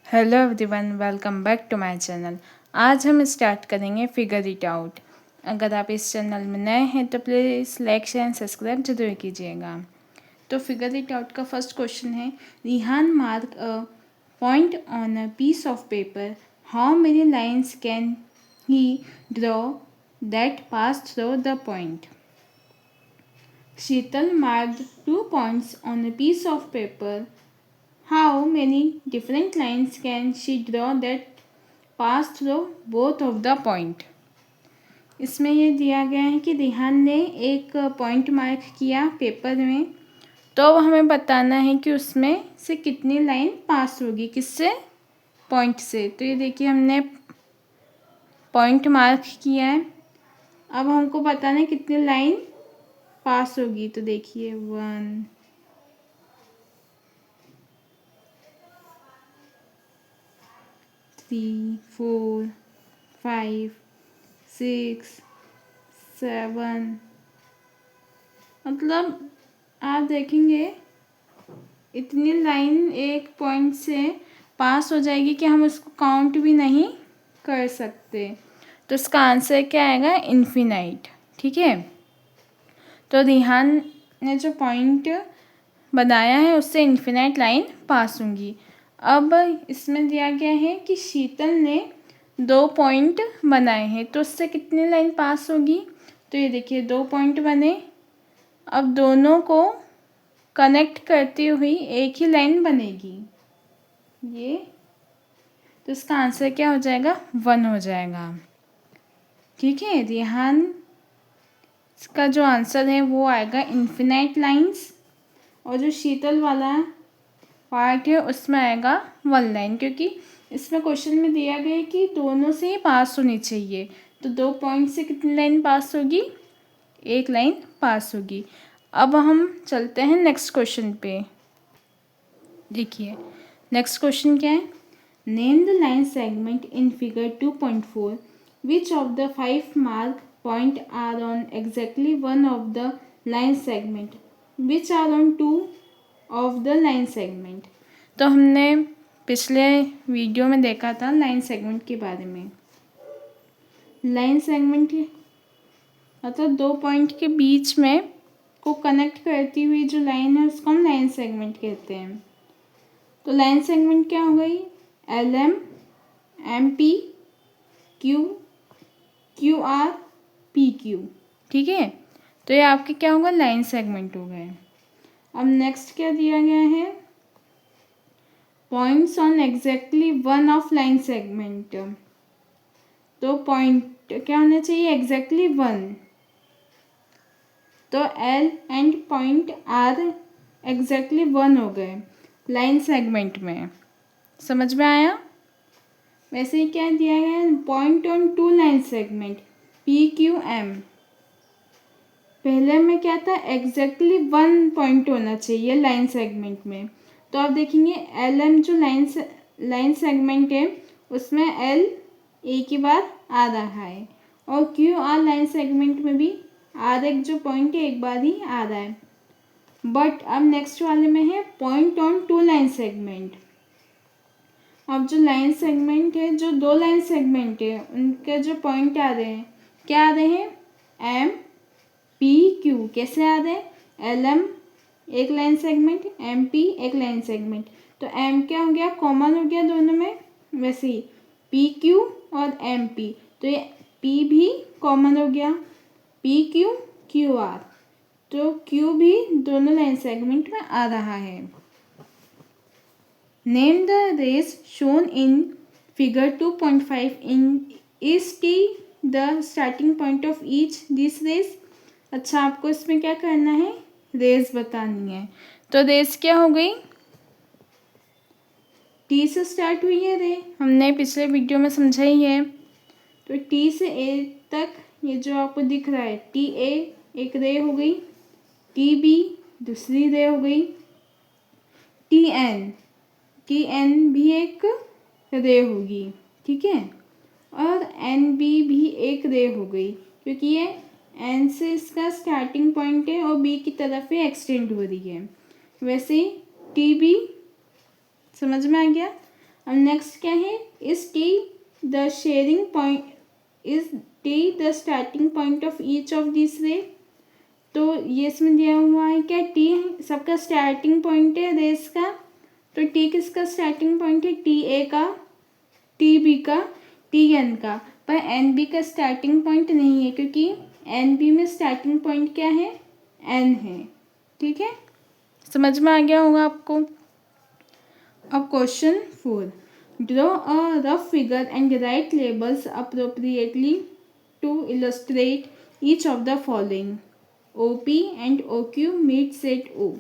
Hello everyone, welcome back to my channel. आज हम start करेंगे फिगर इट आउट। अगर आप इस चैनल में नए हैं तो please like share and subscribe जरूर कीजिएगा। तो फिगर इट आउट का फर्स्ट क्वेश्चन है, Rihan mark a point on a piece of paper, how many lines can he draw that pass through the point. Sheetal marked 2 points on a piece of paper. How many different lines can she draw that pass through both of the point? इसमें ये दिया गया है कि रिहान ने एक point mark किया paper में, तो अब हमें बताना है कि उसमें से कितनी लाइन पास होगी, किससे, पॉइंट से। तो ये देखिए हमने पॉइंट मार्क किया है, अब हमको बताना है कितनी लाइन पास होगी। तो देखिए 1 3 4 5 6 7, मतलब आप देखेंगे इतनी लाइन एक पॉइंट से पास हो जाएगी कि हम उसको काउंट भी नहीं कर सकते। तो इसका आंसर क्या आएगा, इन्फिनाइट। ठीक है, तो रिहान ने जो पॉइंट बनाया है उससे इन्फिनाइट लाइन पास होंगी। अब इसमें दिया गया है कि शीतल ने 2 पॉइंट बनाए हैं, तो उससे कितनी लाइन पास होगी। तो ये देखिए 2 पॉइंट बने, अब दोनों को कनेक्ट करती हुई एक ही लाइन बनेगी ये। तो इसका आंसर क्या हो जाएगा, 1 हो जाएगा। ठीक है, रिहान का जो आंसर है वो आएगा इन्फिनाइट लाइंस, और जो शीतल वाला पार्ट है उसमें आएगा 1 लाइन, क्योंकि इसमें क्वेश्चन में दिया गया है कि दोनों से ही पास होनी चाहिए। तो 2 पॉइंट से कितनी लाइन पास होगी, 1 लाइन पास होगी। अब हम चलते हैं नेक्स्ट क्वेश्चन पे। देखिए नेक्स्ट क्वेश्चन क्या है, name the line segment in figure 2.4 which of the 5 mark point are on exactly 1 of the line segment which are on 2 of the line segment. तो हमने पिछले वीडियो में देखा था लाइन सेगमेंट के बारे में। लाइन सेगमेंट मतलब 2 पॉइंट के बीच में को कनेक्ट करती हुई जो लाइन है उसको हम लाइन सेगमेंट कहते हैं। तो लाइन सेगमेंट क्या हो गई, LM MP Q QR PQ। ठीक है, तो ये आपके क्या होगा, लाइन सेगमेंट हो गए। अब नेक्स्ट क्या दिया गया है, points on exactly 1 of line segment. तो पॉइंट क्या होना चाहिए, एग्जैक्टली 1। तो L and point R exactly 1 हो गए लाइन सेगमेंट में। समझ में आया। वैसे ही क्या दिया गया है, point on 2 line segment PQM। पहले में क्या था, एग्जैक्टली 1 पॉइंट होना चाहिए लाइन सेगमेंट में। तो आप देखेंगे LM जो लाइन सेगमेंट है उसमें L एक ही बार आ रहा है, और QR लाइन सेगमेंट में भी R एक जो पॉइंट है एक बार ही आ रहा है। बट अब नेक्स्ट वाले में है पॉइंट ऑन 2 लाइन सेगमेंट। अब जो लाइन सेगमेंट है, जो 2 लाइन सेगमेंट है उनके जो पॉइंट आ रहे हैं, क्या आ रहे हैं, M P Q। कैसे आ रहे हैं, LM एक लाइन सेगमेंट, MP एक लाइन सेगमेंट। तो M क्या हो गया, कॉमन हो गया दोनों में। वैसे ही PQ और MP, तो ये P भी कॉमन हो गया, PQ QR। तो Q भी दोनों लाइन सेगमेंट में आ रहा है। Name the rays shown in figure 2.5 in is T the starting point of each this rays. अच्छा, आपको इसमें क्या करना है, रेस बतानी है। तो रेस क्या हो गई, T से स्टार्ट हुई है रे, हमने पिछले वीडियो में समझाई है। तो T से A तक ये जो आपको दिख रहा है, TA एक रे हो गई, TB दूसरी रे हो गई, TN भी एक रे होगी। ठीक है, और NB भी एक रे हो गई, क्योंकि ये N से इसका स्टार्टिंग पॉइंट है और B की तरफ ही एक्सटेंड हो रही है। वैसे ही TB समझ में आ गया। अब नेक्स्ट क्या है, is T the sharing point, is T the starting point of each of this रे। तो ये इसमें दिया हुआ है क्या, टी सबका स्टार्टिंग पॉइंट है रेस का, तो टी किसका स्टार्टिंग पॉइंट है, टी ए का, टी बी का, टी एन का, पर एन बी का स्टार्टिंग पॉइंट नहीं है क्योंकि एन बी में स्टार्टिंग पॉइंट क्या है, एन है। ठीक है, समझ में आ गया होगा आपको। अब question 4, draw a rough figure and write labels appropriately to illustrate each of the following, O P and O Q meet set O.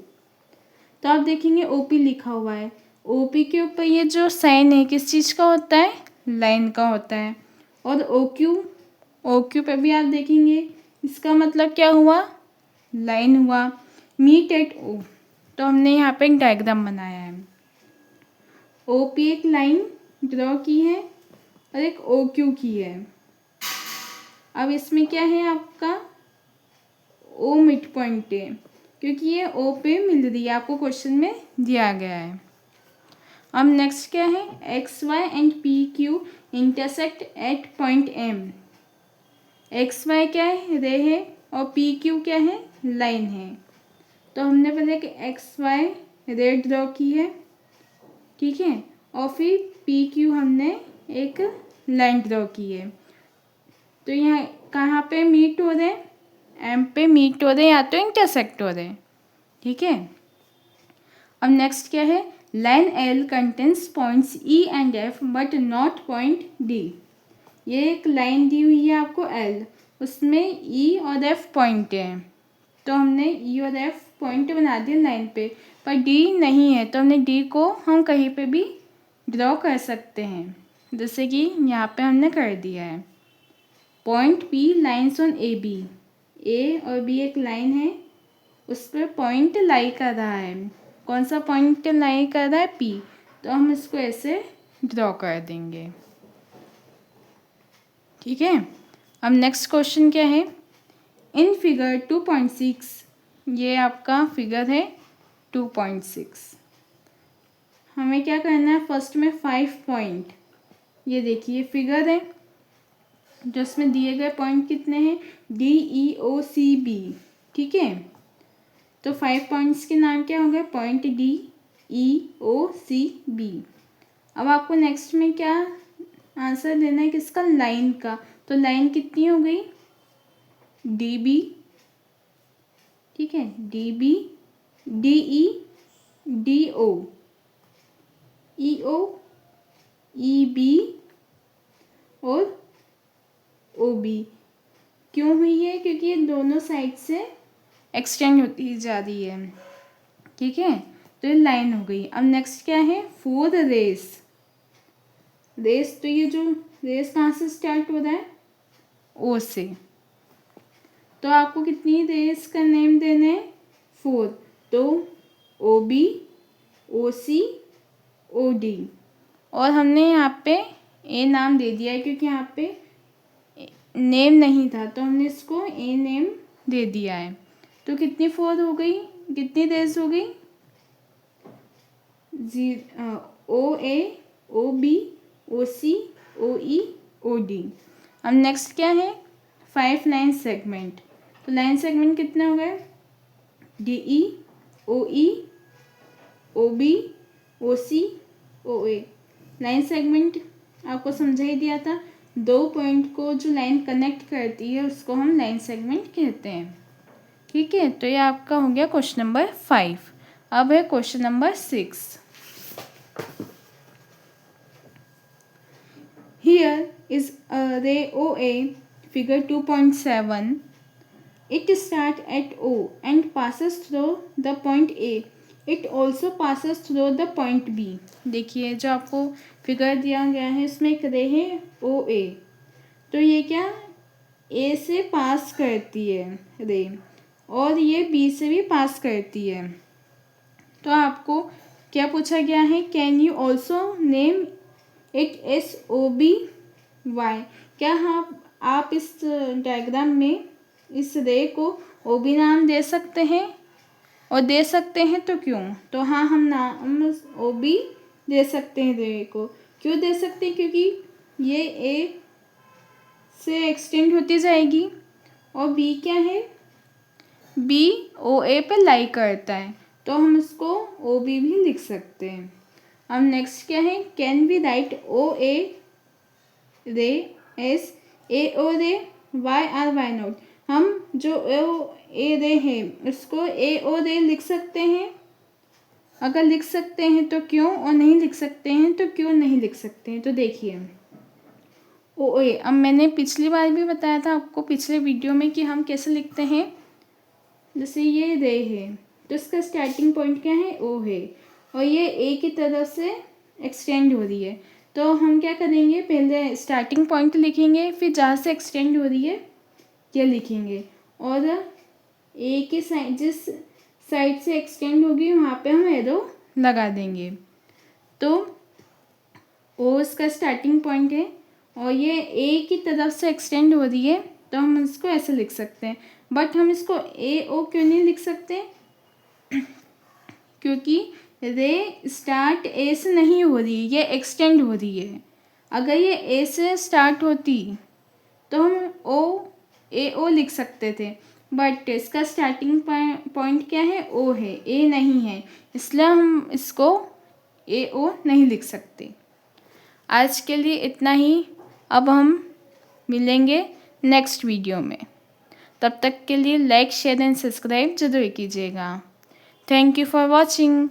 तो आप देखेंगे ओ पी लिखा हुआ है, ओ पी के ऊपर ये जो साइन है किस चीज़ का होता है, लाइन का होता है। और ओ क्यू पे भी आप देखेंगे इसका मतलब क्या हुआ, लाइन हुआ। मीट एट ओ, तो हमने यहाँ पे एक डायग्राम बनाया है, ओ पी एक लाइन ड्रॉ की है और एक ओ क्यू की है। अब इसमें क्या है, आपका ओ मिड पॉइंट है क्योंकि ये ओ पे मिल रही है, आपको क्वेश्चन में दिया गया है। अब नेक्स्ट क्या है, X Y and P Q intersect at point M. X Y क्या है, रे है, और पी क्यू क्या है, लाइन है। तो हमने पहले एक एक्स वाई रे ड्रॉ की है, ठीक है, और फिर पी क्यू हमने एक लाइन ड्रॉ की है। तो यहाँ कहाँ पे मीट हो रहे हैं, एम पे मीट हो रहे हैं या तो इंटरसेक्ट हो रहे हैं। ठीक है, अब नेक्स्ट क्या है, line L contains points E and F but not point D. ये एक लाइन दी हुई है आपको एल, उसमें ई और एफ पॉइंट है, तो हमने ई और एफ पॉइंट बना दिया लाइन पे, पर डी नहीं है, तो हमने डी को हम कहीं पे भी ड्रॉ कर सकते हैं, जैसे कि यहाँ पे हमने कर दिया है। Point P lines on A B, A और बी एक लाइन है, उस पर पॉइंट लाई कर रहा है। कौन सा पॉइंट लाई कर रहा है, पी, तो हम इसको ऐसे ड्रॉ कर देंगे। ठीक है, अब नेक्स्ट क्वेश्चन क्या है, इन फिगर 2.6, ये आपका फिगर है 2.6, हमें क्या करना है, फर्स्ट में 5 पॉइंट, ये देखिए फिगर है जिसमें दिए गए पॉइंट कितने हैं, डी ई ओ सी बी। ठीक है, तो 5 पॉइंट्स के नाम क्या हो गए, पॉइंट डी ई ओ सी बी। अब आपको नेक्स्ट में क्या आंसर देना है, किसका, लाइन का, तो लाइन कितनी हो गई, डी बी। ठीक है, D B, D E, D O, E O, E B और ओ बी। क्यों हुई है, क्योंकि ये दोनों साइड से एक्सटेंड होती जा रही है। ठीक है, तो ये लाइन हो गई। अब नेक्स्ट क्या है, 4 रेस, रेस, तो ये जो रेस कहाँ से स्टार्ट हो रहा है, ओ से, तो आपको कितनी रेस का नेम देना है, 4, तो ओ बी, ओ सी, ओ डी, और हमने यहाँ पे ए नाम दे दिया है क्योंकि यहाँ पे नेम नहीं था, तो हमने इसको ए नेम दे दिया है। तो कितनी 4 हो गई, कितनी रेस हो गई, ओ ए, ओ बी, ओ सी, ओ ई, ओ डी। अब नेक्स्ट क्या है, 5 लाइन सेगमेंट, तो लाइन सेगमेंट कितने हो गए, D E, O E, O B, ओ सी, ओ ए। लाइन सेगमेंट आपको समझा ही दिया था, 2 पॉइंट को जो लाइन कनेक्ट करती है उसको हम लाइन सेगमेंट कहते हैं। ठीक है, तो ये आपका हो गया क्वेश्चन नंबर 5। अब है question number 6। Here is a ray OA, figure 2.7. It starts at O and passes through the point A. It also passes through the point B. देखिए जो आपको फिगर दिया गया है इसमें एक रे है OA, तो ये क्या A से पास करती है रे, और ये B से भी पास करती है। तो आपको क्या पूछा गया है, can you also name it as O B Y. क्या आप इस डायग्राम में इस रे को ओ बी नाम दे सकते हैं, और दे सकते हैं तो क्यों, तो हाँ हम नाम ओ बी दे सकते हैं रे को। क्यों दे सकते हैं? क्योंकि ये ए से एक्सटेंड होती जाएगी और बी क्या है, बी ओ ए पे लाई करता है, तो हम इसको ओ बी भी लिख सकते हैं। अब नेक्स्ट क्या है, कैन वी राइट ओ ए रे एस ए ओ रे वाई आर वाई नॉट। हम जो ओ ए रे है उसको ए ओ रे लिख सकते हैं? अगर लिख सकते हैं तो क्यों, और नहीं लिख सकते हैं तो क्यों नहीं लिख सकते हैं? तो देखिए ओ ए, अब मैंने पिछली बार भी बताया था आपको पिछले वीडियो में कि हम कैसे लिखते हैं। जैसे ये रे है तो इसका स्टार्टिंग पॉइंट क्या है, ओ है, और ये ए की तरफ से एक्सटेंड हो रही है, तो हम क्या करेंगे, पहले स्टार्टिंग पॉइंट लिखेंगे, फिर जहाँ से एक्सटेंड हो रही है ये लिखेंगे, और ए की साइड जिस साइड से एक्सटेंड होगी वहाँ पे हम एरो लगा देंगे। तो ओ इसका स्टार्टिंग पॉइंट है और ये ए की तरफ से एक्सटेंड हो रही है, तो हम इसको ऐसे लिख सकते हैं। बट हम इसको ए ओ क्यों नहीं लिख सकते? क्योंकि रे स्टार्ट ए से नहीं हो रही, ये एक्सटेंड हो रही है। अगर ये ए से स्टार्ट होती तो हम ओ ए ओ लिख सकते थे, बट इसका स्टार्टिंग पॉइंट क्या है, ओ है, ए नहीं है, इसलिए हम इसको ए ओ नहीं लिख सकते। आज के लिए इतना ही, अब हम मिलेंगे नेक्स्ट वीडियो में। तब तक के लिए लाइक शेयर एंड सब्सक्राइब जरूर कीजिएगा। Thank you for watching.